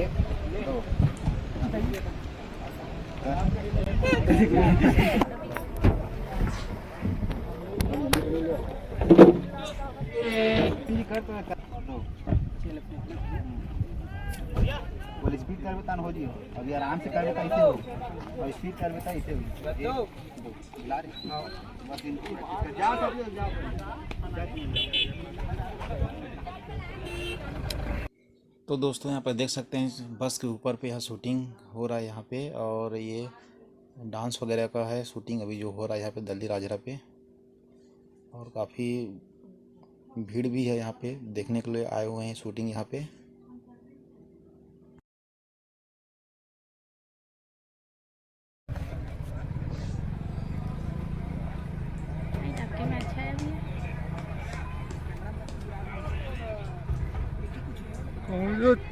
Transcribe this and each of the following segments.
दो बोले स्पीड कर बेता हो जियो अभी आराम से कर बेता ऐसे हो और स्पीड कर बेता ऐसे हो ला रे बस इनको जाओ सब जाओ। तो दोस्तों यहाँ पर देख सकते हैं बस के ऊपर पे यहाँ शूटिंग हो रहा है यहाँ पे, और ये डांस वगैरह का है शूटिंग अभी जो हो रहा है यहाँ पे दल्ली राजरा पे, और काफ़ी भीड़ भी है यहाँ पे देखने के लिए आए हुए हैं शूटिंग यहाँ पे।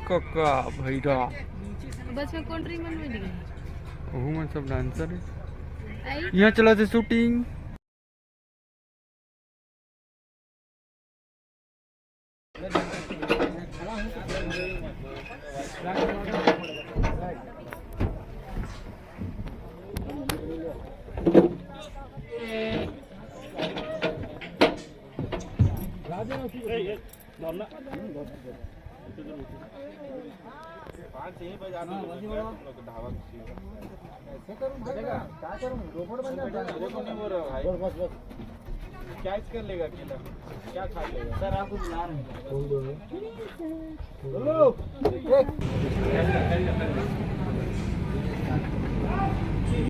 काका भैरा बस में कौन ड्रीम में दिखे ओहू में सब डांसर है यहाँ चला थे शूटिंग। क्या कर लेगा अकेला क्या खा लेगा सर आप कुछ ला रहे हैं।